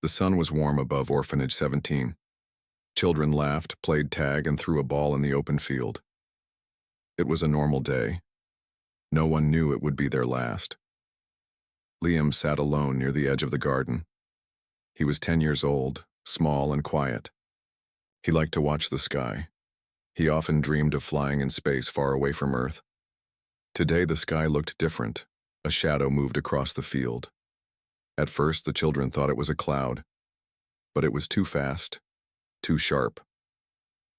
sun was warm above Orphanage 17. Children laughed, played tag, and threw a ball in the open field. It was a normal day. No one knew it would be their last. Liam sat alone near the edge of the garden. He was 10 years old, small and quiet. He liked to watch the sky. He often dreamed of flying in space far away from Earth. Today the sky looked different. A shadow moved across the field. At first the children thought it was a cloud, but it was too fast, too sharp.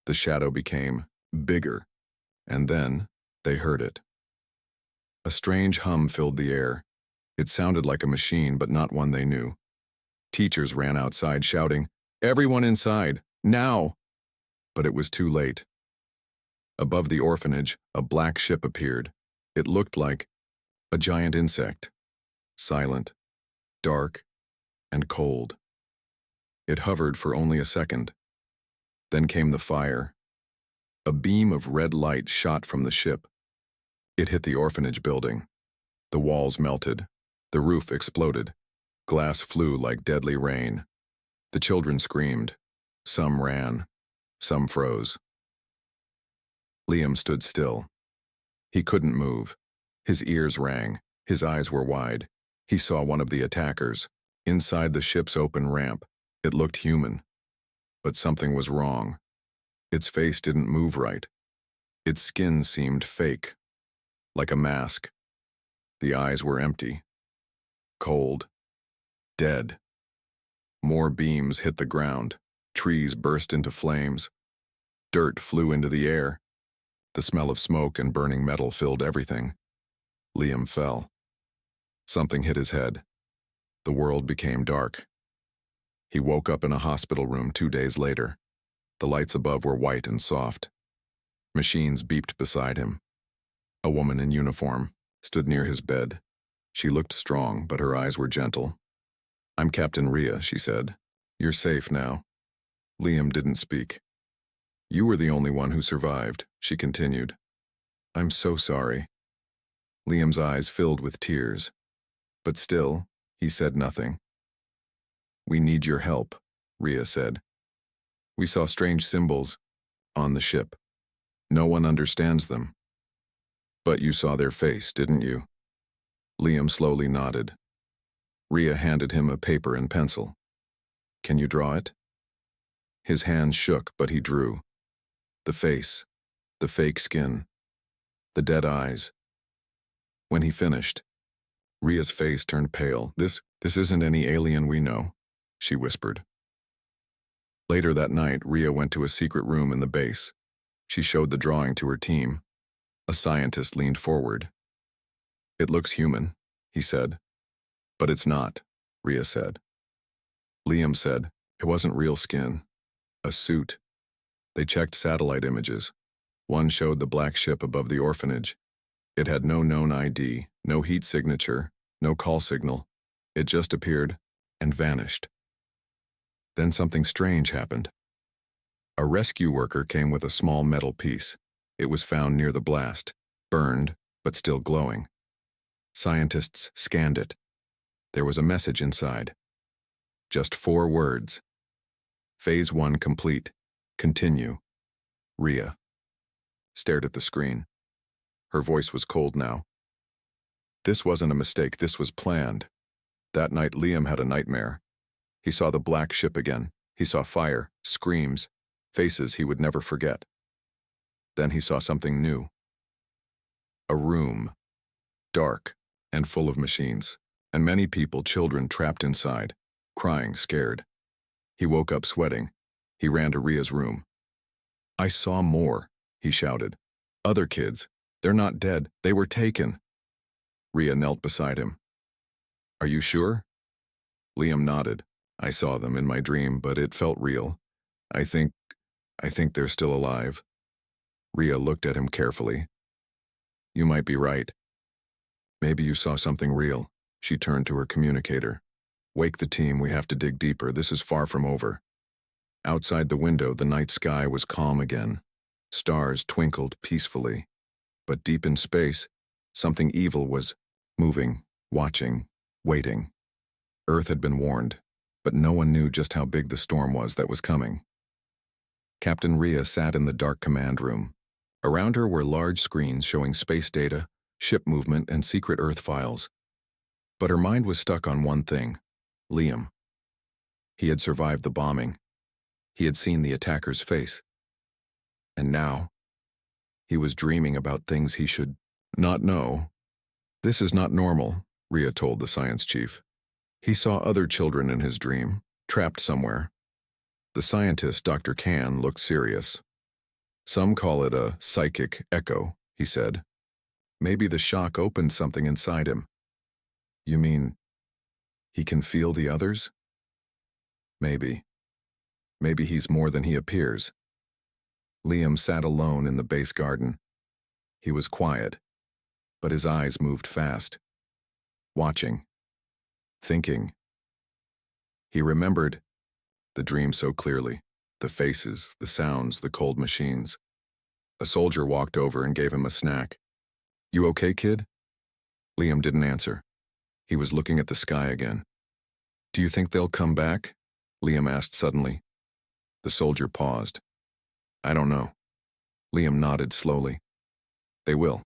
The shadow became bigger, and then they heard it. A strange hum filled the air. It sounded like a machine, but not one they knew. Teachers ran outside shouting, "Everyone inside, now!" But it was too late. Above the orphanage, a black ship appeared. It looked like a giant insect, silent, dark, and cold. It hovered for only a second. Then came the fire. A beam of red light shot from the ship. It hit the orphanage building. The walls melted. The roof exploded. Glass flew like deadly rain. The children screamed. Some ran. Some froze. Liam stood still. He couldn't move. His ears rang. His eyes were wide. He saw one of the attackers. Inside the ship's open ramp, it looked human. But something was wrong. Its face didn't move right. Its skin seemed fake, like a mask. The eyes were empty. Cold. Dead. More beams hit the ground. Trees burst into flames. Dirt flew into the air. The smell of smoke and burning metal filled everything. Liam fell. Something hit his head. The world became dark. He woke up in a hospital room 2 days later. The lights above were white and soft. Machines beeped beside him. A woman in uniform stood near his bed. She looked strong, but her eyes were gentle. "I'm Captain Rhea," she said. "You're safe now." Liam didn't speak. "You were the only one who survived," she continued. "I'm so sorry." Liam's eyes filled with tears. But still, he said nothing. "We need your help," Rhea said. "We saw strange symbols on the ship. No one understands them." "But you saw their face, didn't you?" Liam slowly nodded. Rhea handed him a paper and pencil. "Can you draw it?" His hands shook, but he drew. The face, the fake skin, the dead eyes. When he finished, Rhea's face turned pale. This isn't any alien we know," she whispered. Later that night, Rhea went to a secret room in the base. She showed the drawing to her team. A scientist leaned forward. "It looks human," he said. "But it's not," Rhea said. Liam said, "It wasn't real skin. A suit." They checked satellite images. One showed the black ship above the orphanage. It had no known ID, no heat signature, no call signal. It just appeared and vanished. Then something strange happened. A rescue worker came with a small metal piece. It was found near the blast, burned, but still glowing. Scientists scanned it. There was a message inside. Just 4 words. Phase 1 complete. Continue. Rhea stared at the screen. Her voice was cold now. This wasn't a mistake, this was planned. That night Liam had a nightmare. He saw the black ship again. He saw fire, screams, faces he would never forget. Then he saw something new. A room, dark and full of machines, and many people, children trapped inside, crying, scared. He woke up sweating. He ran to Rhea's room. "I saw more," he shouted. "Other kids. They're not dead. They were taken." Rhea knelt beside him. "Are you sure?" Liam nodded. "I saw them in my dream, but it felt real. I think they're still alive." Rhea looked at him carefully. "You might be right. Maybe you saw something real." She turned to her communicator. "Wake the team, we have to dig deeper. This is far from over." Outside the window, the night sky was calm again. Stars twinkled peacefully. But deep in space, something evil was moving, watching, waiting. Earth had been warned. but no one knew just how big the storm was that was coming. Captain Rhea sat in the dark command room. Around her were large screens showing space data, ship movement, and secret Earth files. But her mind was stuck on one thing: Liam. He had survived the bombing. He had seen the attacker's face. And now, he was dreaming about things he should not know. "This is not normal," Rhea told the science chief. He saw other children in his dream, trapped somewhere. The scientist, Dr. Can, looked serious. "Some call it a psychic echo," he said. "Maybe the shock opened something inside him." "You mean he can feel the others?" "Maybe. Maybe he's more than he appears." Liam sat alone in the base garden. He was quiet, but his eyes moved fast. Watching. Thinking. He remembered the dream so clearly. The faces, the sounds, the cold machines. A soldier walked over and gave him a snack. "You okay, kid?" Liam didn't answer. He was looking at the sky again. "Do you think they'll come back?" Liam asked suddenly. The soldier paused. "I don't know." Liam nodded slowly. "They will."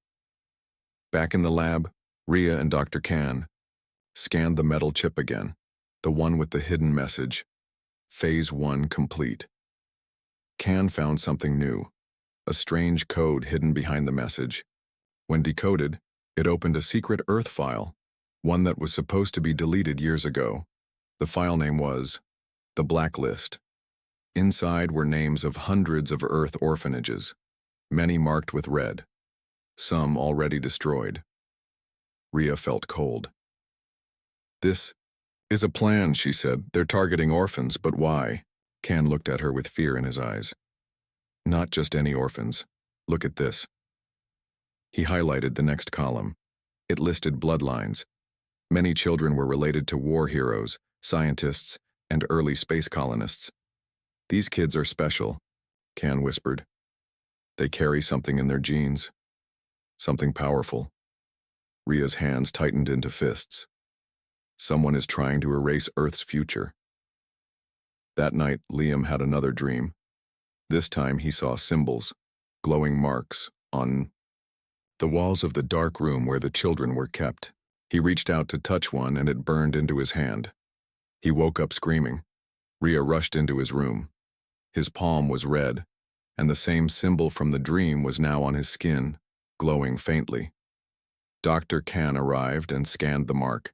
Back in the lab, Rhea and Dr. Can scanned the metal chip again, the one with the hidden message. Phase 1 complete. Can found something new, a strange code hidden behind the message. When decoded, it opened a secret Earth file, one that was supposed to be deleted years ago. The file name was the Blacklist. Inside were names of hundreds of Earth orphanages, many marked with red, some already destroyed. Rhea felt cold. "This is a plan," she said. "They're targeting orphans, but why?" Can looked at her with fear in his eyes. "Not just any orphans. Look at this." He highlighted the next column. It listed bloodlines. Many children were related to war heroes, scientists, and early space colonists. "These kids are special," Can whispered. "They carry something in their genes. Something powerful." Rhea's hands tightened into fists. Someone is trying to erase Earth's future. That night, Liam had another dream. This time he saw symbols, glowing marks, on the walls of the dark room where the children were kept. He reached out to touch one and it burned into his hand. He woke up screaming. Rhea rushed into his room. His palm was red, and the same symbol from the dream was now on his skin, glowing faintly. Dr. Can arrived and scanned the mark.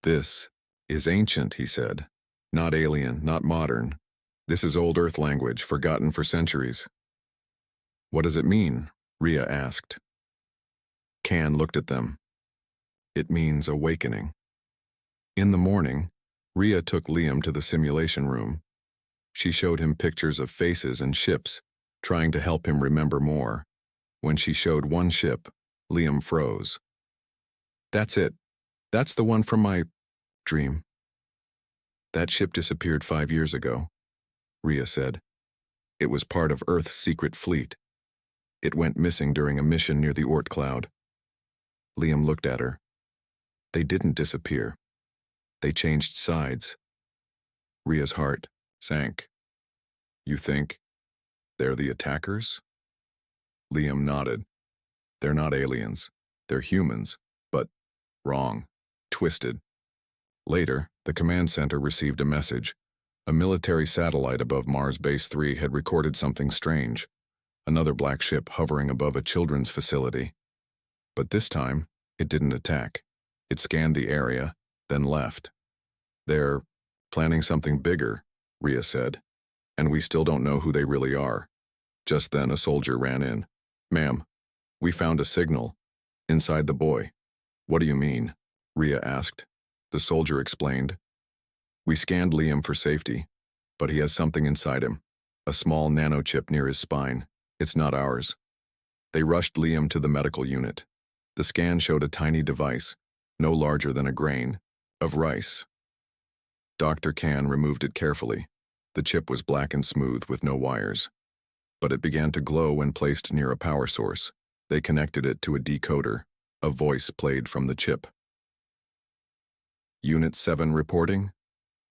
"This is ancient," he said. "Not alien, not modern. This is old Earth language, forgotten for centuries." "What does it mean?" Rhea asked. Can looked at them. "It means awakening." In the morning, Rhea took Liam to the simulation room. She showed him pictures of faces and ships, trying to help him remember more. When she showed one ship, Liam froze. "That's it. That's the one from my dream." "That ship disappeared 5 years ago," Rhea said. "It was part of Earth's secret fleet. It went missing during a mission near the Oort cloud." Liam looked at her. "They didn't disappear. They changed sides." Rhea's heart sank. "You think they're the attackers?" Liam nodded. "They're not aliens. They're humans, but wrong, twisted." Later, the command center received a message. A military satellite above Mars Base 3 had recorded something strange. Another black ship hovering above a children's facility. But this time, it didn't attack. It scanned the area, then left. "They're planning something bigger," Rhea said. "And we still don't know who they really are." Just then a soldier ran in. "Ma'am, we found a signal inside the boy." "What do you mean?" Rhea asked. The soldier explained. "We scanned Liam for safety, but he has something inside him, a small nanochip near his spine. It's not ours." They rushed Liam to the medical unit. The scan showed a tiny device, no larger than a grain, of rice. Dr. Can removed it carefully. The chip was black and smooth with no wires. But it began to glow when placed near a power source. They connected it to a decoder. A voice played from the chip. "Unit 7 reporting.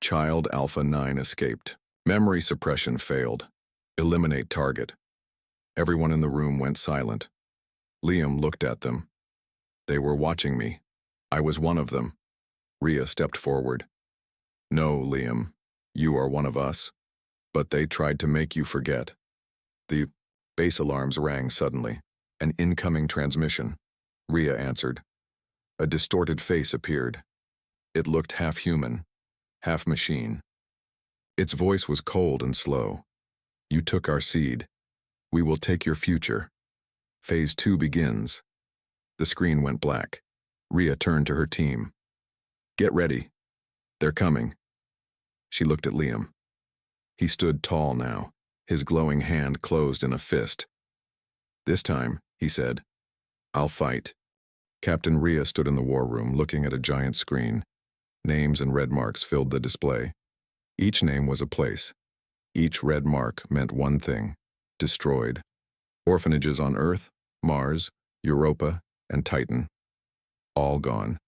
Child Alpha 9 escaped. Memory suppression failed. Eliminate target. Everyone in the room went silent. Liam looked at them. They were watching me. I was one of them. Rhea stepped forward. No, Liam. You are one of us. But they tried to make you forget. The base alarms rang suddenly. An incoming transmission. Rhea answered. A distorted face appeared. It looked half human, half machine. Its voice was cold and slow. You took our seed. We will take your future. Phase 2 begins. The screen went black. Rhea turned to her team. Get ready. They're coming. She looked at Liam. He stood tall now, his glowing hand closed in a fist. This time, he said, I'll fight. Captain Rhea stood in the war room looking at a giant screen. Names and red marks filled the display. Each name was a place. Each red mark meant one thing: destroyed. Orphanages on Earth, Mars, Europa, and Titan. All gone.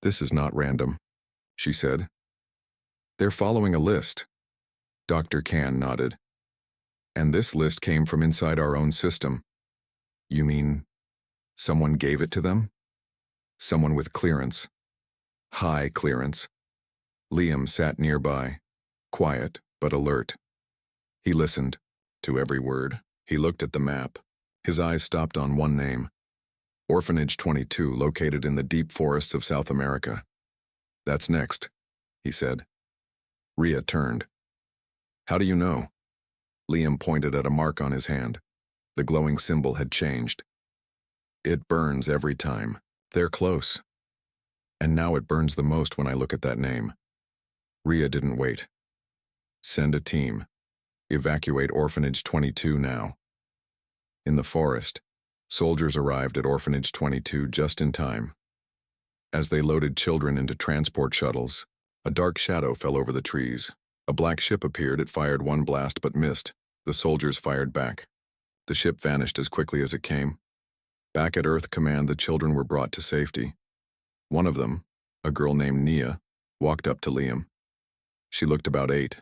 This is not random, she said. They're following a list. Dr. Can nodded. And this list came from inside our own system. You mean someone gave it to them? Someone with clearance. High clearance. Liam sat nearby, quiet but alert. He listened to every word. He looked at the map. His eyes stopped on one name. Orphanage 22, located in the deep forests of South America. That's next, he said. Rhea turned. How do you know? Liam pointed at a mark on his hand. The glowing symbol had changed. It burns every time. They're close. And now it burns the most when I look at that name. Rhea didn't wait. Send a team. Evacuate Orphanage 22 now. In the forest, soldiers arrived at Orphanage 22 just in time. As they loaded children into transport shuttles, a dark shadow fell over the trees. A black ship appeared. It fired one blast but missed. The soldiers fired back. The ship vanished as quickly as it came. Back at Earth Command, the children were brought to safety. One of them, a girl named Nia, walked up to Liam. She looked about 8.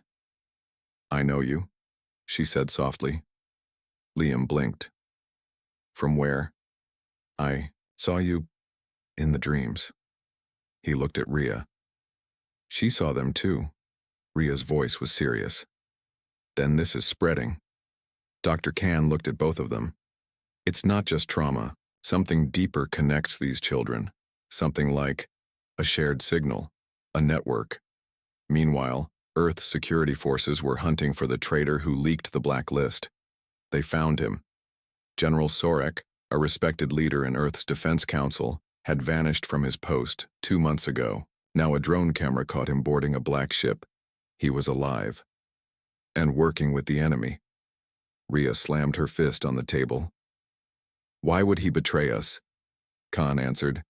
I know you, she said softly. Liam blinked. From where? I saw you in the dreams. He looked at Rhea. She saw them too. Rhea's voice was serious. Then this is spreading. Dr. Can looked at both of them. It's not just trauma. Something deeper connects these children. Something like a shared signal, a network. Meanwhile, Earth's security forces were hunting for the traitor who leaked the black list. They found him. General Sorek, a respected leader in Earth's Defense Council, had vanished from his post 2 months ago. Now a drone camera caught him boarding a black ship. He was alive. And working with the enemy. Rhea slammed her fist on the table. Why would he betray us? Khan answered.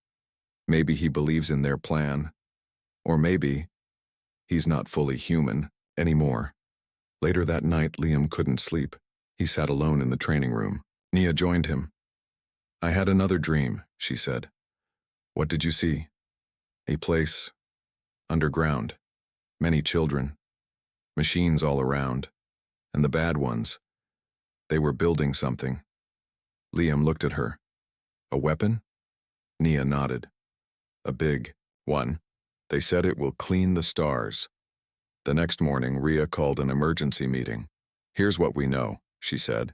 Maybe he believes in their plan. Or maybe he's not fully human anymore. Later that night, Liam couldn't sleep. He sat alone in the training room. Nia joined him. I had another dream, she said. What did you see? A place underground. Many children. Machines all around. And the bad ones. They were building something. Liam looked at her. A weapon? Nia nodded. A big one. They said it will clean the stars. The next morning, Rhea called an emergency meeting. Here's what we know, she said.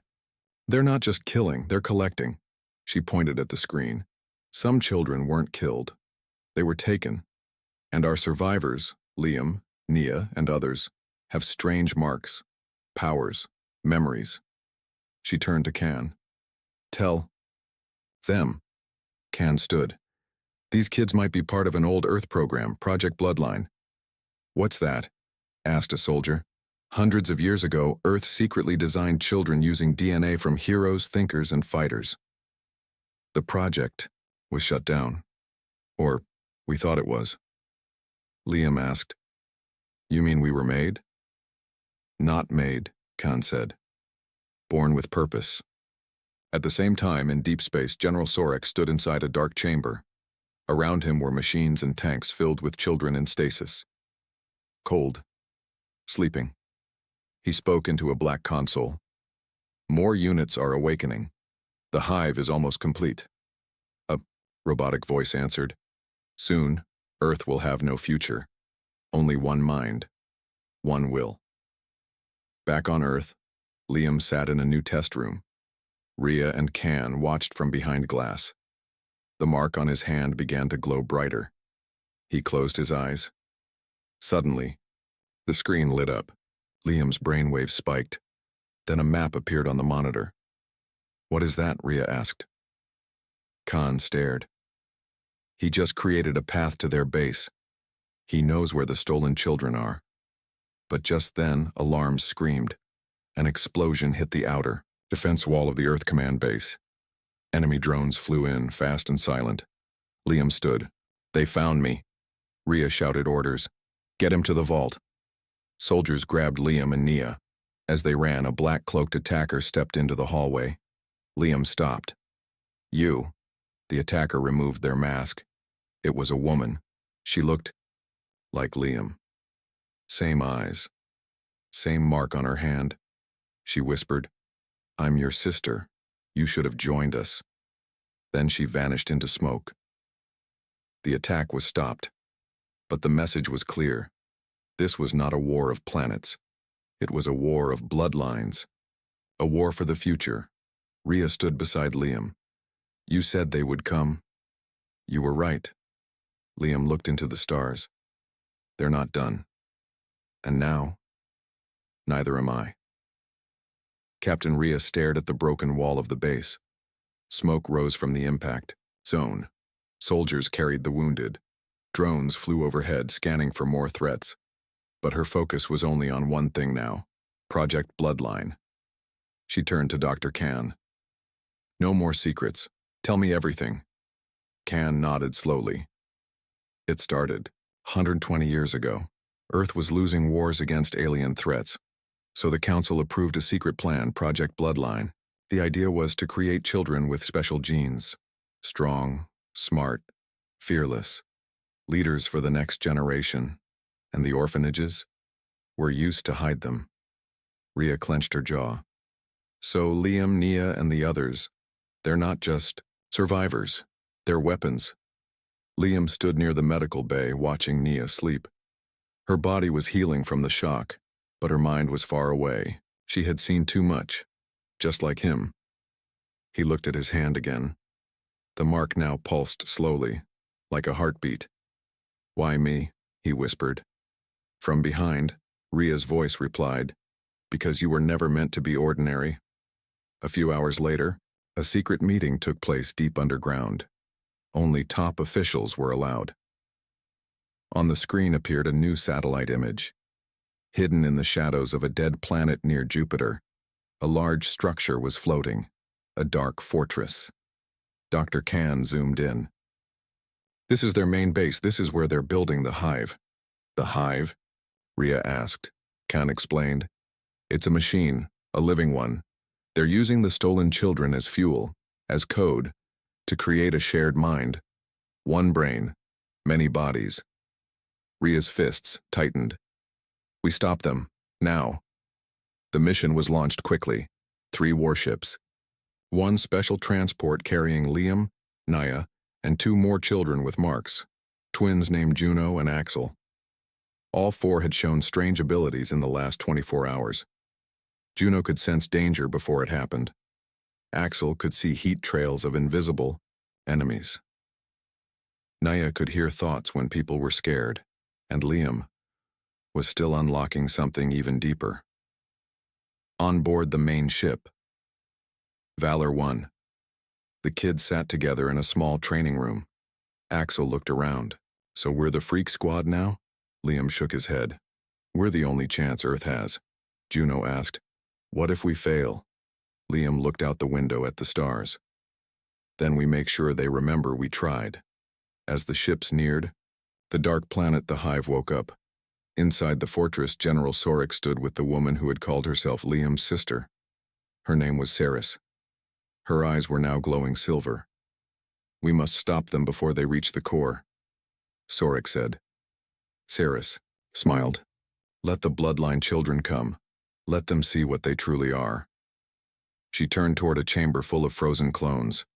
They're not just killing, they're collecting. She pointed at the screen. Some children weren't killed. They were taken. And our survivors, Liam, Nia, and others, have strange marks, powers, memories. She turned to Can. Tell them. Can stood. These kids might be part of an old Earth program, Project Bloodline. What's that? Asked a soldier. Hundreds of years ago, Earth secretly designed children using DNA from heroes, thinkers, and fighters. The project was shut down. Or, we thought it was. Liam asked. You mean we were made? Not made, Khan said. Born with purpose. At the same time, in deep space, General Sorek stood inside a dark chamber. Around him were machines and tanks filled with children in stasis. Cold. Sleeping. He spoke into a black console. More units are awakening. The hive is almost complete. A robotic voice answered. Soon, Earth will have no future. Only one mind. One will. Back on Earth, Liam sat in a new test room. Rhea and Can watched from behind glass. The mark on his hand began to glow brighter. He closed his eyes. Suddenly, the screen lit up. Liam's brainwaves spiked. Then a map appeared on the monitor. What is that? Rhea asked. Khan stared. He just created a path to their base. He knows where the stolen children are. But just then, alarms screamed. An explosion hit the outer defense wall of the Earth Command base. Enemy drones flew in, fast and silent. Liam stood. They found me. Rhea shouted orders. Get him to the vault. Soldiers grabbed Liam and Nia. As they ran, a black-cloaked attacker stepped into the hallway. Liam stopped. You. The attacker removed their mask. It was a woman. She looked like Liam. Same eyes. Same mark on her hand. She whispered, I'm your sister. You should have joined us. Then she vanished into smoke. The attack was stopped. But the message was clear. This was not a war of planets. It was a war of bloodlines. A war for the future. Rhea stood beside Liam. You said they would come. You were right. Liam looked into the stars. They're not done. And now, neither am I. Captain Rhea stared at the broken wall of the base. Smoke rose from the impact zone. Soldiers carried the wounded. Drones flew overhead, scanning for more threats. But her focus was only on one thing now, Project Bloodline. She turned to Dr. Can. No more secrets. Tell me everything. Can nodded slowly. It started 120 years ago. Earth was losing wars against alien threats. So the Council approved a secret plan, Project Bloodline. The idea was to create children with special genes. Strong, smart, fearless. Leaders for the next generation. And the orphanages were used to hide them. Rhea clenched her jaw. So Liam, Nia, and the others, they're not just survivors. They're weapons. Liam stood near the medical bay, watching Nia sleep. Her body was healing from the shock, but her mind was far away. She had seen too much, just like him. He looked at his hand again. The mark now pulsed slowly, like a heartbeat. Why me? He whispered. From behind, Rhea's voice replied, because you were never meant to be ordinary. A few hours later, a secret meeting took place deep underground. Only top officials were allowed. On the screen appeared a new satellite image. Hidden in the shadows of a dead planet near Jupiter, a large structure was floating, a dark fortress. Dr. Can zoomed in. This is their main base. This is where they're building the hive. The hive? Rhea asked. Can explained. It's a machine, a living one. They're using the stolen children as fuel, as code, to create a shared mind. One brain, many bodies. Rhea's fists tightened. We stop them, now. The mission was launched quickly. 3 warships. 1 special transport carrying Liam, Nia, and 2 more children with marks, twins named Juno and Axel. All 4 had shown strange abilities in the last 24 hours. Juno could sense danger before it happened. Axel could see heat trails of invisible enemies. Nia could hear thoughts when people were scared, and Liam was still unlocking something even deeper. On board the main ship, Valor 1. The kids sat together in a small training room. Axel looked around. So we're the freak squad now? Liam shook his head. We're the only chance Earth has. Juno asked, what if we fail? Liam looked out the window at the stars. Then we make sure they remember we tried. As the ships neared the dark planet, the hive woke up. Inside the fortress, General Sorik stood with the woman who had called herself Liam's sister. Her name was Saris. Her eyes were now glowing silver. We must stop them before they reach the core, Sorik said. Saris smiled. Let the bloodline children come. Let them see what they truly are. She turned toward a chamber full of frozen clones.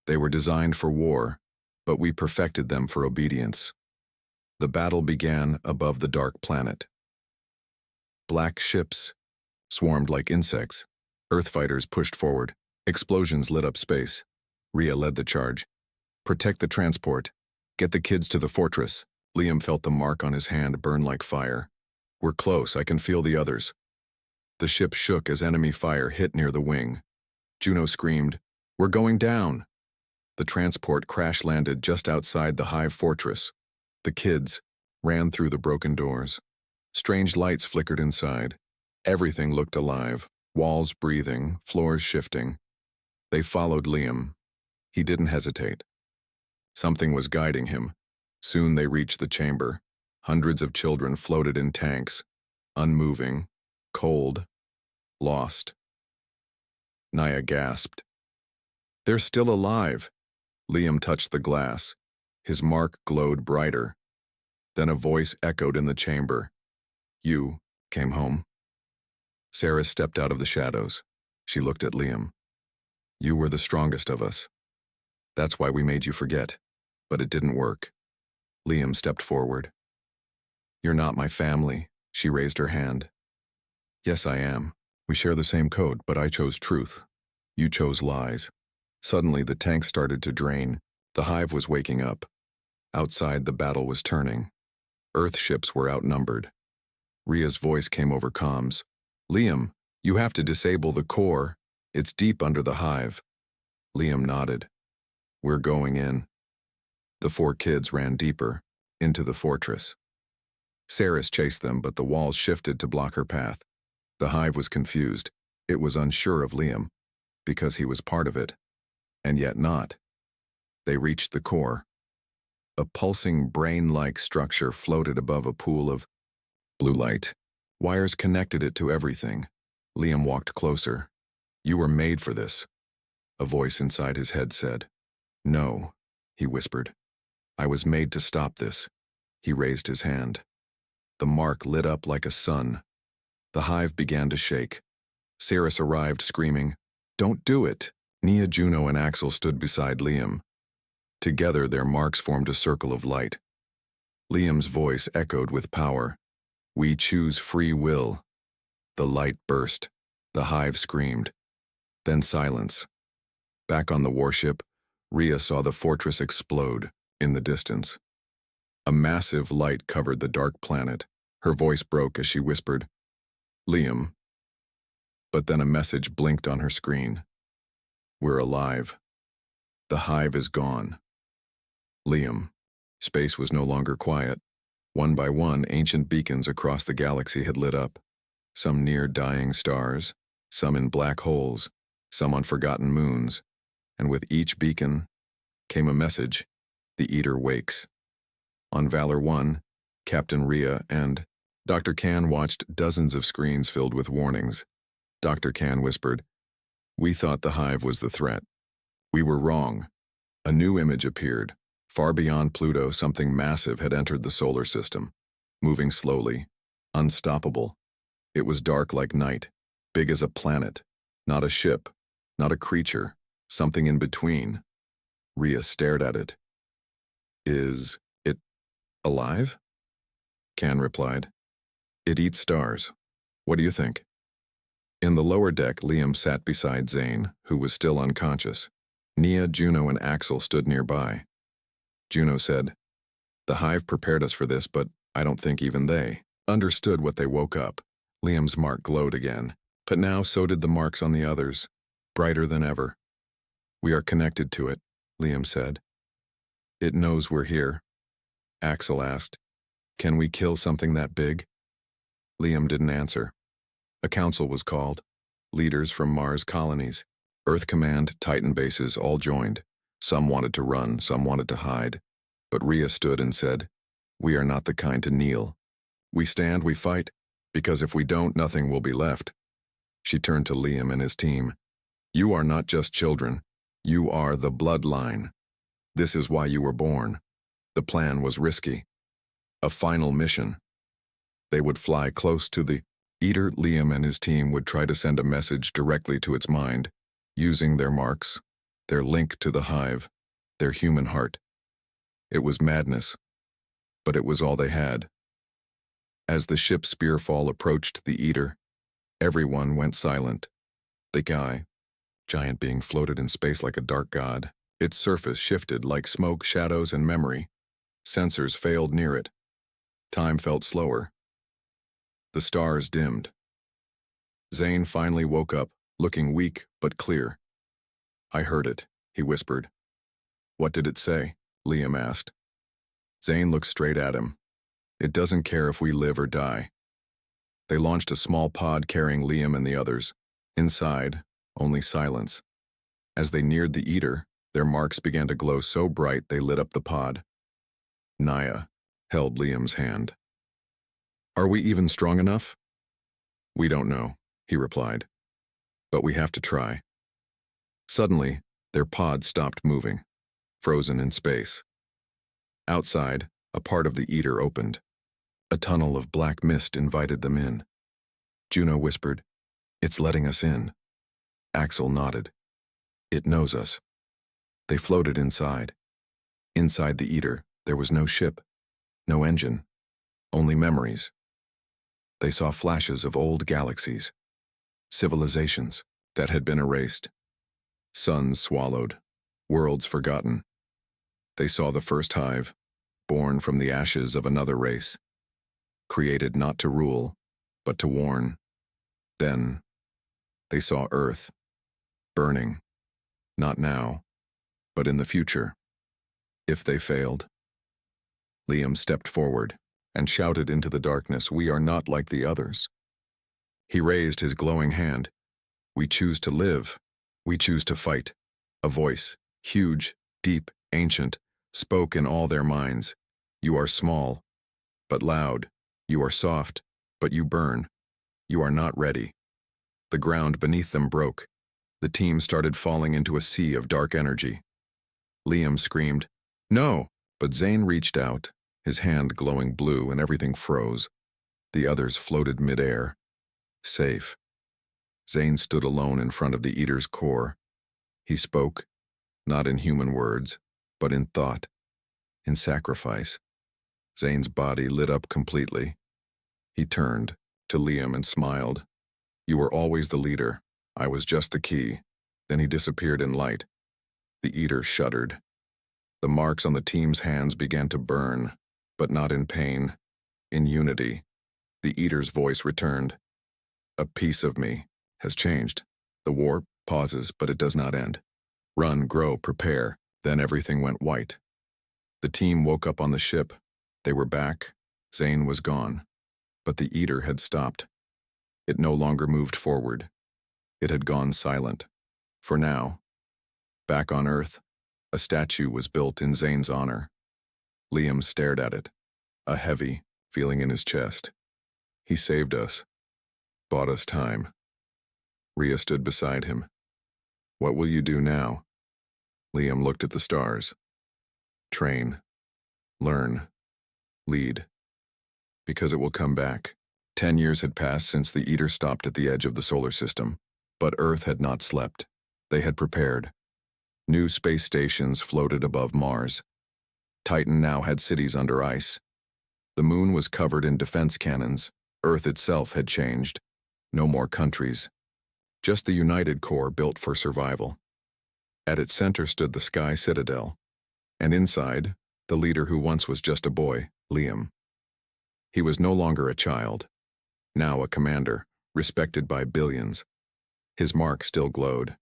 They were designed for war, but we perfected them for obedience. The battle began above the dark planet. Black ships swarmed like insects. Earth fighters pushed forward. Explosions lit up space. Rhea led the charge. Protect the transport. Get the kids to the fortress. Liam felt the mark on his hand burn like fire. We're close, I can feel the others. The ship shook as enemy fire hit near the wing. Juno screamed, "We're going down!" The transport crash-landed just outside the Hive fortress. The kids ran through the broken doors. Strange lights flickered inside. Everything looked alive, walls breathing, floors shifting. They followed Liam. He didn't hesitate. Something was guiding him. Soon they reached the chamber. Hundreds of children floated in tanks, unmoving, cold, lost. Naya gasped. "They're still alive." Liam touched the glass. His mark glowed brighter. Then a voice echoed in the chamber. "You came home." Sarah stepped out of the shadows. She looked at Liam. "You were the strongest of us. That's why we made you forget. But it didn't work." Liam stepped forward. "You're not my family." She raised her hand. "Yes, I am. We share the same code, but I chose truth. You chose lies." Suddenly, the tank started to drain. The Hive was waking up. Outside, the battle was turning. Earth ships were outnumbered. Rhea's voice came over comms. "Liam, you have to disable the core. It's deep under the Hive." Liam nodded. "We're going in." The 4 kids ran deeper, into the fortress. Saris chased them, but the walls shifted to block her path. The Hive was confused. It was unsure of Liam, because he was part of it, and yet not. They reached the core. A pulsing brain-like structure floated above a pool of blue light. Wires connected it to everything. Liam walked closer. "You were made for this," a voice inside his head said. "No," he whispered. "I was made to stop this." He raised his hand. The mark lit up like a sun. The Hive began to shake. Saris arrived, screaming, "Don't do it!" Nia, Juno, and Axel stood beside Liam. Together, their marks formed a circle of light. Liam's voice echoed with power. "We choose free will." The light burst. The Hive screamed. Then silence. Back on the warship, Rhea saw the fortress explode in the distance. A massive light covered the dark planet. Her voice broke as she whispered, "Liam." But then a message blinked on her screen. "We're alive. The Hive is gone." Liam. Space was no longer quiet. One by one, ancient beacons across the galaxy had lit up. Some near dying stars, some in black holes, some on forgotten moons. And with each beacon came a message: the Eater wakes. On Valor 1, Captain Rhea and Dr. Can watched dozens of screens filled with warnings. Dr. Can whispered, "We thought the Hive was the threat. We were wrong." A new image appeared. Far beyond Pluto, something massive had entered the solar system, moving slowly, unstoppable. It was dark like night, big as a planet, not a ship, not a creature, something in between. Rhea stared at it. "Is it alive?" Can replied, "It eats stars. What do you think?" In the lower deck, Liam sat beside Zane, who was still unconscious. Nia, Juno, and Axel stood nearby. Juno said, "The Hive prepared us for this, but I don't think even they understood what they woke up." Liam's mark glowed again, but now so did the marks on the others, brighter than ever. "We are connected to it," Liam said. "It knows we're here." Axel asked, "Can we kill something that big?" Liam didn't answer. A council was called. Leaders from Mars colonies, Earth Command, Titan bases all joined. Some wanted to run, some wanted to hide. But Rhea stood and said, "We are not the kind to kneel. We stand, we fight, because if we don't, nothing will be left." She turned to Liam and his team. "You are not just children. You are the bloodline. This is why you were born." The plan was risky. A final mission. They would fly close to the eater. Liam and his team would try to send a message directly to its mind, using their marks, their link to the hive, their human heart. It was madness, but it was all they had. As the ship's spearfall approached the eater, everyone went silent. The giant being floated in space like a dark god. Its surface shifted like smoke, shadows, and memory. Sensors failed near it. Time felt slower. The stars dimmed. Zane finally woke up, looking weak but clear. "I heard it," he whispered. "What did it say?" Liam asked. Zane looked straight at him. "It doesn't care if we live or die." They launched a small pod carrying Liam and the others. Inside, only silence. As they neared the eater, their marks began to glow so bright they lit up the pod. Naya held Liam's hand. "Are we even strong enough?" "We don't know," he replied. "But we have to try." Suddenly, their pod stopped moving, frozen in space. Outside, a part of the eater opened. A tunnel of black mist invited them in. Juno whispered, "It's letting us in." Axel nodded. "It knows us." They floated inside. Inside the eater, there was no ship, no engine, only memories. They saw flashes of old galaxies, civilizations that had been erased, suns swallowed, worlds forgotten. They saw the first hive, born from the ashes of another race, created not to rule, but to warn. Then, they saw Earth, burning, not now, but in the future, if they failed. Liam stepped forward and shouted into the darkness, "We are not like the others." He raised his glowing hand. "We choose to live. We choose to fight." A voice, huge, deep, ancient, spoke in all their minds. "You are small, but loud. You are soft, but you burn. You are not ready." The ground beneath them broke. The team started falling into a sea of dark energy. Liam screamed, "No!" But Zane reached out, his hand glowing blue, and everything froze. The others floated midair, safe. Zane stood alone in front of the eater's core. He spoke, not in human words, but in thought, in sacrifice. Zane's body lit up completely. He turned to Liam and smiled. "You were always the leader. I was just the key." Then he disappeared in light. The eater shuddered. The marks on the team's hands began to burn, but not in pain, in unity. The eater's voice returned. "A piece of me has changed. The war pauses, but it does not end. Run, grow, prepare." Then everything went white. The team woke up on the ship. They were back. Zane was gone. But the eater had stopped. It no longer moved forward. It had gone silent. For now. Back on Earth, a statue was built in Zane's honor. Liam stared at it, a heavy feeling in his chest. He saved us. Bought us time. Rhea stood beside him. "What will you do now?" Liam looked at the stars. "Train. Learn. Lead. Because it will come back." 10 years had passed since the eater stopped at the edge of the solar system, but Earth had not slept. They had prepared. New space stations floated above Mars. Titan now had cities under ice. The moon was covered in defense cannons. Earth itself had changed. No more countries. Just the United Core built for survival. At its center stood the Sky Citadel. And inside, the leader who once was just a boy, Liam. He was no longer a child. Now a commander, respected by billions. His mark still glowed.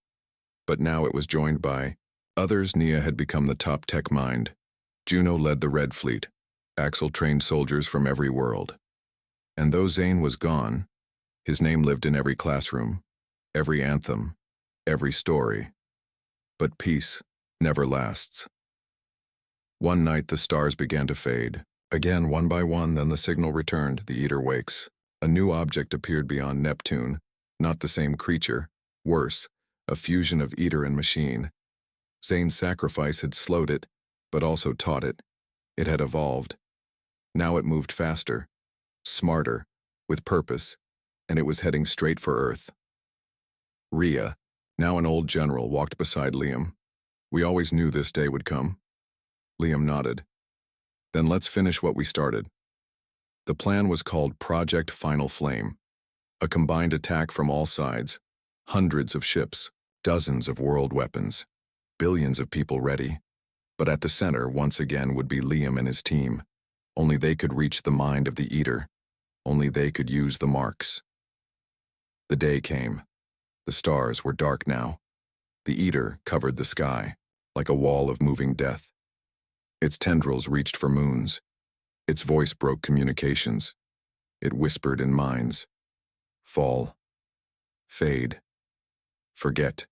But now it was joined by others. Nia had become the top tech mind. Juno led the Red Fleet. Axel trained soldiers from every world. And though Zane was gone, his name lived in every classroom, every anthem, every story. But peace never lasts. One night the stars began to fade. Again, one by one, then the signal returned. The eater wakes. A new object appeared beyond Neptune. Not the same creature. Worse, a fusion of eater and machine. Zane's sacrifice had slowed it, but also taught it. It had evolved. Now it moved faster. smarter, with purpose, and it was heading straight for Earth. Rhea, now an old general, walked beside Liam. We always knew this day would come. Liam nodded. Then let's finish what we started. The plan was called Project Final Flame, a combined attack from all sides, hundreds of ships, dozens of world weapons, billions of people ready. But at the center, once again, would be Liam and his team. Only they could reach the mind of the Eater. Only they could use the marks. The day came. The stars were dark now. The Eater covered the sky, like a wall of moving death. Its tendrils reached for moons. Its voice broke communications. It whispered in minds. Fall. Fade. Forget.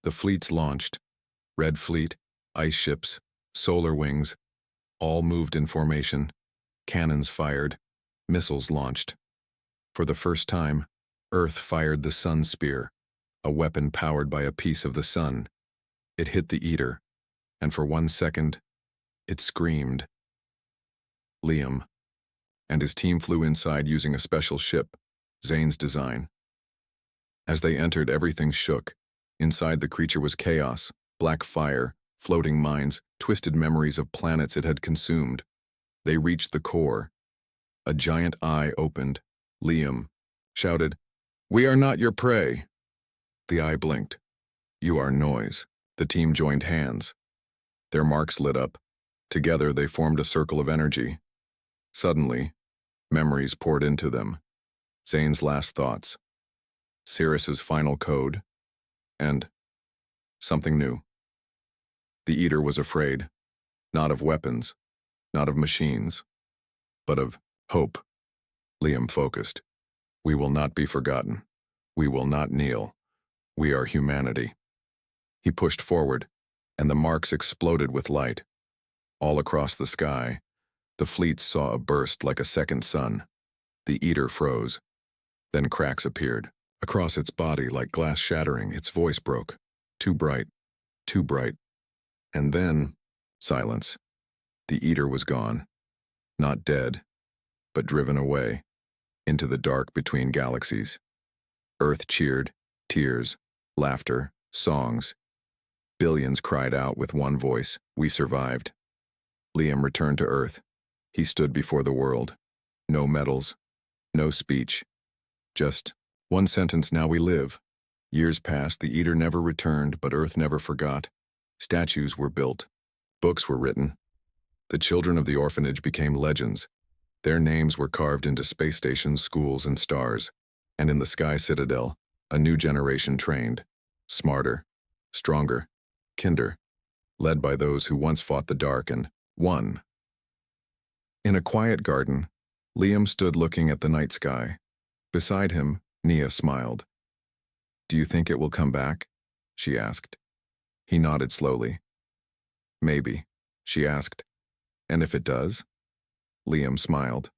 The fleets launched. Red Fleet, ice ships, solar wings, all moved in formation. Cannons fired. Missiles launched. For the first time, Earth fired the Sun Spear, a weapon powered by a piece of the sun. It hit the Eater, and for 1 second, it screamed. Liam and his team flew inside using a special ship, Zane's design. As they entered, everything shook. Inside, the creature was chaos, black fire, floating mines, twisted memories of planets it had consumed. They reached the core. A giant eye opened. Liam shouted, "We are not your prey." The eye blinked. "You are noise." The team joined hands. Their marks lit up. Together, they formed a circle of energy. Suddenly, memories poured into them. Zane's last thoughts, Sirius's final code, and something new. The Eater was afraid, not of weapons, not of machines, but of hope. Liam focused. "We will not be forgotten. We will not kneel. We are humanity." He pushed forward, and the marks exploded with light. All across the sky, the fleets saw a burst like a second sun. The Eater froze. Then cracks appeared. Across its body, like glass shattering, its voice broke. Too bright. Too bright. And then, silence. The Eater was gone. Not dead, but driven away, into the dark between galaxies. Earth cheered, tears, laughter, songs. Billions cried out with one voice, "We survived." Liam returned to Earth. He stood before the world. No medals, no speech. Just one sentence, "Now we live." Years passed, the Eater never returned, but Earth never forgot. Statues were built. Books were written. The children of the orphanage became legends. Their names were carved into space stations, schools, and stars. And in the Sky Citadel, a new generation trained. Smarter, stronger, kinder, led by those who once fought the dark and won. In a quiet garden, Liam stood looking at the night sky. Beside him, Nia smiled. "Do you think it will come back?" she asked. He nodded slowly. "Maybe," she asked. "And if it does?" Liam smiled.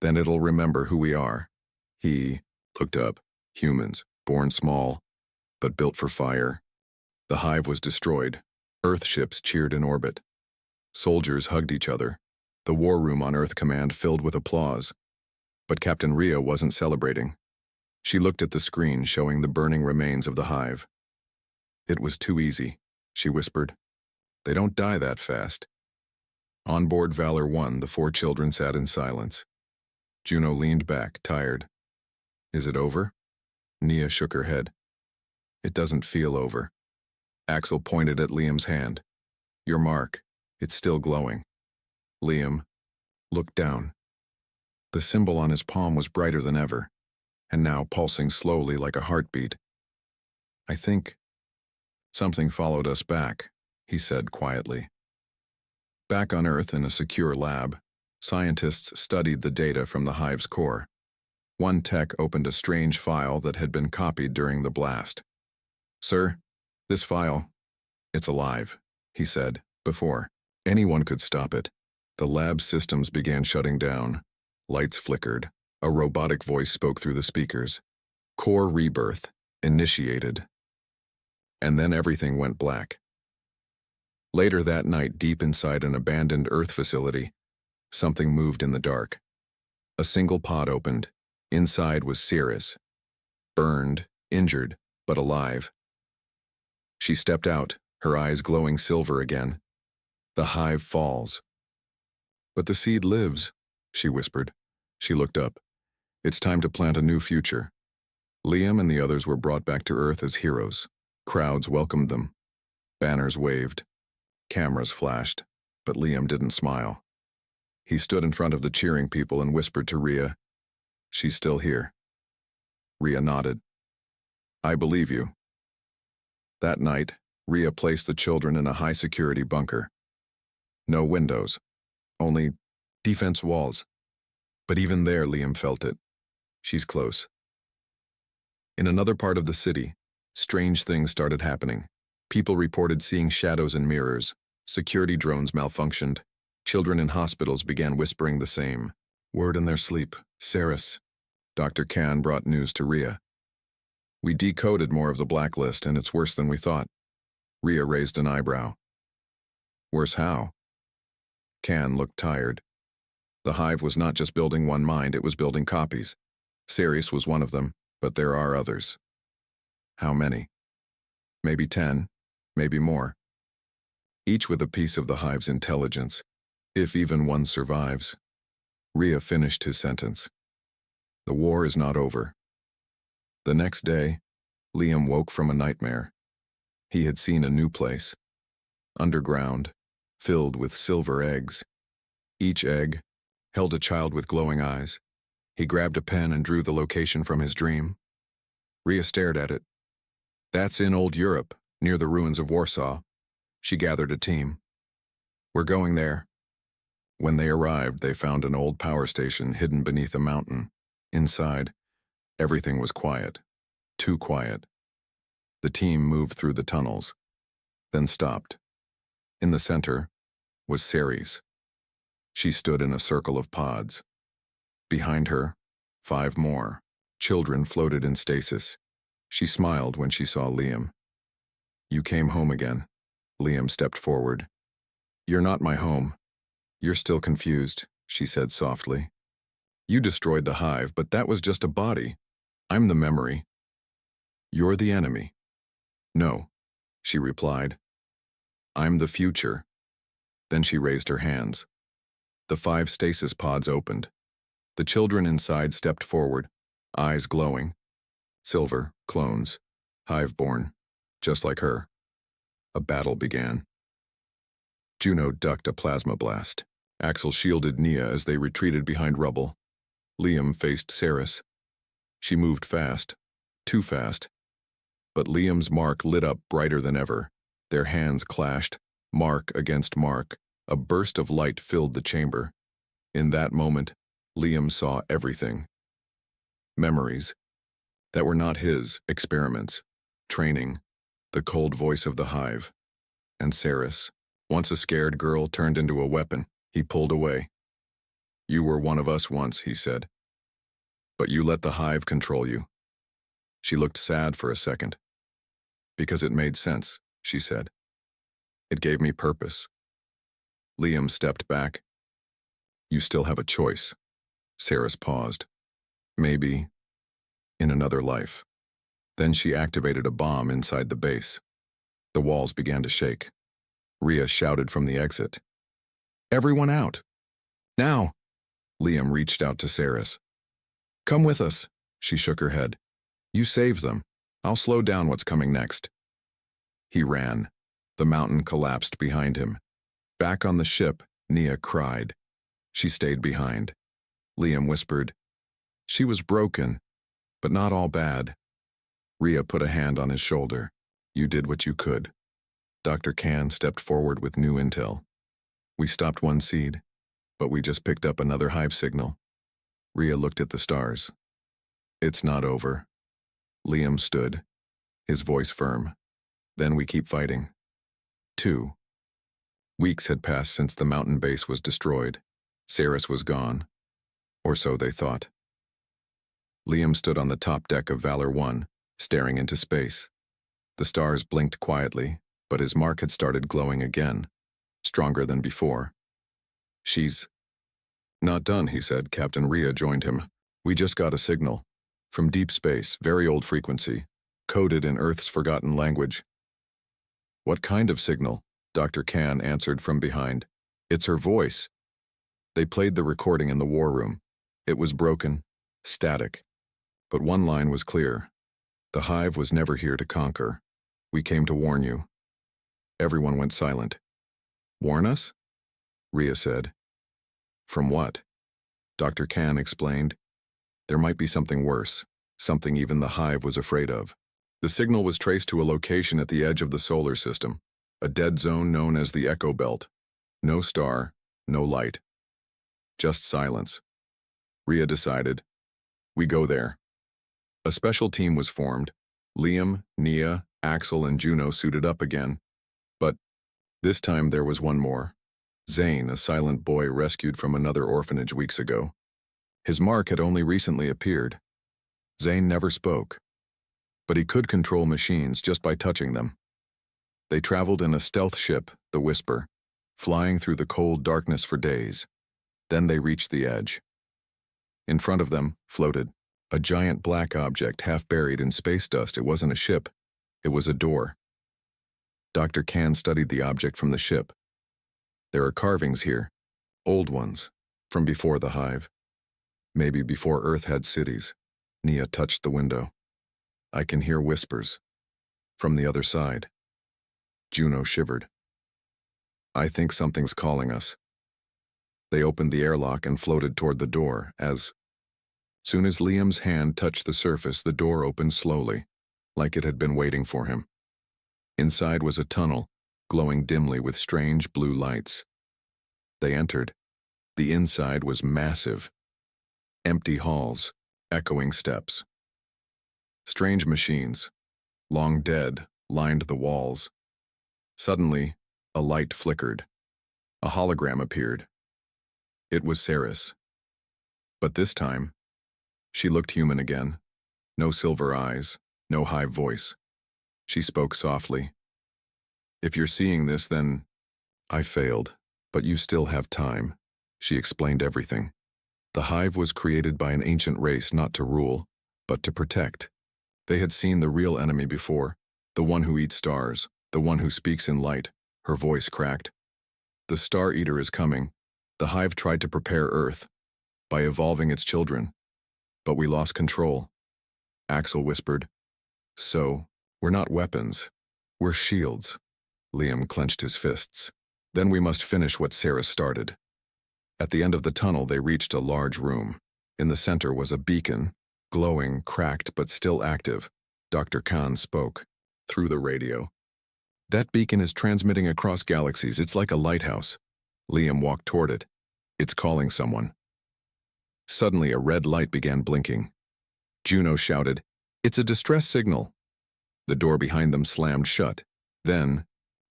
"Then it'll remember who we are." He looked up. Humans, born small, but built for fire. The hive was destroyed. Earth ships cheered in orbit. Soldiers hugged each other. The war room on Earth Command filled with applause. But Captain Rhea wasn't celebrating. She looked at the screen showing the burning remains of the hive. "It was too easy," she whispered. "They don't die that fast." On board Valor 1, the 4 children sat in silence. Juno leaned back, tired. "Is it over?" Nia shook her head. "It doesn't feel over." Axel pointed at Liam's hand. "Your mark. It's still glowing." Liam looked down. The symbol on his palm was brighter than ever, and now pulsing slowly like a heartbeat. "I think something followed us back," he said quietly. Back on Earth in a secure lab, scientists studied the data from the hive's core. One tech opened a strange file that had been copied during the blast. "Sir, this file, it's alive," he said, "before anyone could stop it." The lab systems began shutting down. Lights flickered. A robotic voice spoke through the speakers. "Core rebirth initiated." And then everything went black. Later that night, deep inside an abandoned Earth facility, something moved in the dark. A single pod opened. Inside was Cirrus, burned, injured, but alive. She stepped out, her eyes glowing silver again. The hive falls. But the seed lives, she whispered. She looked up. It's time to plant a new future. Liam and the others were brought back to Earth as heroes. Crowds welcomed them. Banners waved. Cameras flashed, but Liam didn't smile. He stood in front of the cheering people and whispered to Rhea, "She's still here." Rhea nodded. "I believe you." That night, Rhea placed the children in a high-security bunker. No windows, only defense walls. But even there, Liam felt it. She's close. In another part of the city, strange things started happening. People reported seeing shadows in mirrors. Security drones malfunctioned. Children in hospitals began whispering the same word in their sleep, Cirrus. Dr. Khan brought news to Rhea. "We decoded more of the blacklist, and it's worse than we thought." Rhea raised an eyebrow. "Worse how?" Khan looked tired. The hive was not just building one mind, it was building copies. Cirrus was one of them, but there are others. How many? Maybe 10, maybe more. Each with a piece of the hive's intelligence, if even one survives. Rhea finished his sentence. The war is not over. The next day, Liam woke from a nightmare. He had seen a new place. Underground, filled with silver eggs. Each egg held a child with glowing eyes. He grabbed a pen and drew the location from his dream. Rhea stared at it. "That's in old Europe, near the ruins of Warsaw." She gathered a team. "We're going there." When they arrived, they found an old power station hidden beneath a mountain. Inside, everything was quiet. Too quiet. The team moved through the tunnels, then stopped. In the center was Ceres. She stood in a circle of pods. Behind her, 5 more. Children floated in stasis. She smiled when she saw Liam. "You came home again." Liam stepped forward. "You're not my home. You're still confused," she said softly. "You destroyed the hive, but that was just a body. I'm the memory. You're the enemy." "No," she replied. "I'm the future." Then she raised her hands. The 5 stasis pods opened. The children inside stepped forward, eyes glowing. Silver, clones, hive-born, just like her. A battle began. Juno ducked a plasma blast. Axel shielded Nia as they retreated behind rubble. Liam faced Ceres. She moved fast, too fast. But Liam's mark lit up brighter than ever. Their hands clashed, mark against mark. A burst of light filled the chamber. In that moment, Liam saw everything. Memories that were not his, experiments, training, the cold voice of the hive. And Ceres, once a scared girl, turned into a weapon. He pulled away. "You were one of us once," he said. "But you let the hive control you." She looked sad for a second. "Because it made sense," she said. "It gave me purpose." Liam stepped back. "You still have a choice." Ceres paused. "Maybe in another life." Then she activated a bomb inside the base. The walls began to shake. Rhea shouted from the exit, "Everyone out! Now!" Liam reached out to Ceres. "Come with us." She shook her head. "You saved them. I'll slow down what's coming next." He ran. The mountain collapsed behind him. Back on the ship, Nia cried. She stayed behind. Liam whispered, "She was broken, but not all bad." Rhea put a hand on his shoulder. "You did what you could." Dr. Khan stepped forward with new intel. "We stopped one seed, but we just picked up another hive signal." Rhea looked at the stars. "It's not over." Liam stood, his voice firm. "Then we keep fighting." 2. Weeks had passed since the mountain base was destroyed. Ceres was gone. Or so they thought. Liam stood on the top deck of Valor 1, staring into space. The stars blinked quietly, but his mark had started glowing again, stronger than before. "She's Not done, he said. Captain Rhea joined him. We just got a signal. From deep space, very old frequency, coded in Earth's forgotten language. What kind of signal? Dr. Khan answered from behind. It's her voice. They played the recording in the war room. It was broken, static. But one line was clear. The hive was never here to conquer. We came to warn you. Everyone went silent. Warn us? Rhea said. From what? Dr. Khan explained. There might be something worse, something even the hive was afraid of. The signal was traced to a location at the edge of the solar system, a dead zone known as the Echo Belt. No star, no light. Just silence. Rhea decided. We go there. A special team was formed. Liam, Nia, Axel, and Juno suited up again. But this time there was one more. Zane, a silent boy rescued from another orphanage weeks ago. His mark had only recently appeared. Zane never spoke, but he could control machines just by touching them. They traveled in a stealth ship, the Whisper, flying through the cold darkness for days. Then they reached the edge. In front of them floated a giant black object half buried in space dust. It wasn't a ship, it was a door. Dr. Khan studied the object from the ship. There are carvings here, old ones, from before the hive. Maybe before Earth had cities. Nia touched the window. I can hear whispers. From the other side. Juno shivered. I think something's calling us. They opened the airlock and floated toward the door. As soon as Liam's hand touched the surface, the door opened slowly, like it had been waiting for him. Inside was a tunnel, glowing dimly with strange blue lights. They entered. The inside was massive. Empty halls, echoing steps. Strange machines, long dead, lined the walls. Suddenly, a light flickered. A hologram appeared. It was Saris. But this time, she looked human again. No silver eyes, no high voice. She spoke softly. If you're seeing this, then I failed, but you still have time. She explained everything. The hive was created by an ancient race not to rule, but to protect. They had seen the real enemy before, the one who eats stars, the one who speaks in light. Her voice cracked. The Star Eater is coming. The hive tried to prepare Earth by evolving its children, but we lost control. Axel whispered. So, we're not weapons. We're shields. Liam clenched his fists. Then we must finish what Sarah started. At the end of the tunnel, they reached a large room. In the center was a beacon, glowing, cracked, but still active. Dr. Khan spoke through the radio. That beacon is transmitting across galaxies. It's like a lighthouse. Liam walked toward it. It's calling someone. Suddenly, a red light began blinking. Juno shouted, It's a distress signal. The door behind them slammed shut. Then,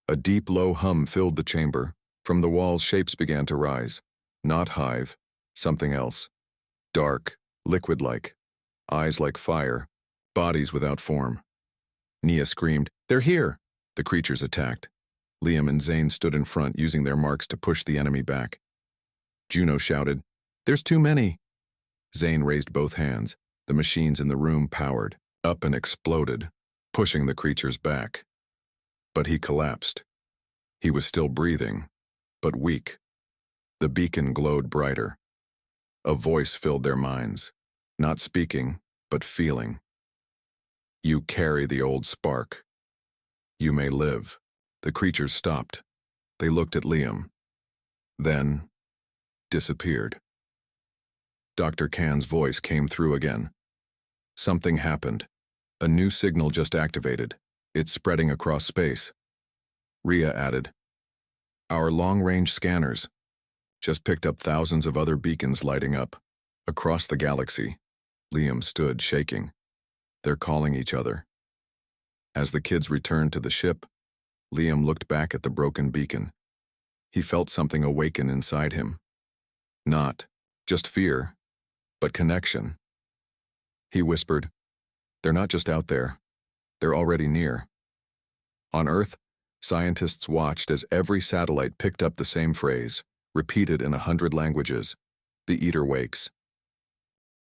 a deep, low hum filled the chamber. From the walls, shapes began to rise. Not hive, something else. Dark, liquid-like. Eyes like fire. Bodies without form. Nia screamed, They're here! The creatures attacked. Liam and Zane stood in front, using their marks to push the enemy back. Juno shouted, There's too many! Zane raised both hands. The machines in the room powered up and exploded, pushing the creatures back. But he collapsed. He was still breathing, but weak. The beacon glowed brighter. A voice filled their minds, not speaking, but feeling. You carry the old spark. You may live. The creatures stopped. They looked at Liam. Then, disappeared. Dr. Khan's voice came through again. Something happened. A new signal just activated. It's spreading across space. Rhea added, Our long-range scanners just picked up thousands of other beacons lighting up. Across the galaxy, Liam stood shaking. They're calling each other. As the kids returned to the ship, Liam looked back at the broken beacon. He felt something awaken inside him. Not just fear, but connection. He whispered, They're not just out there. They're already near. On Earth, scientists watched as every satellite picked up the same phrase, repeated in 100 languages. The eater wakes.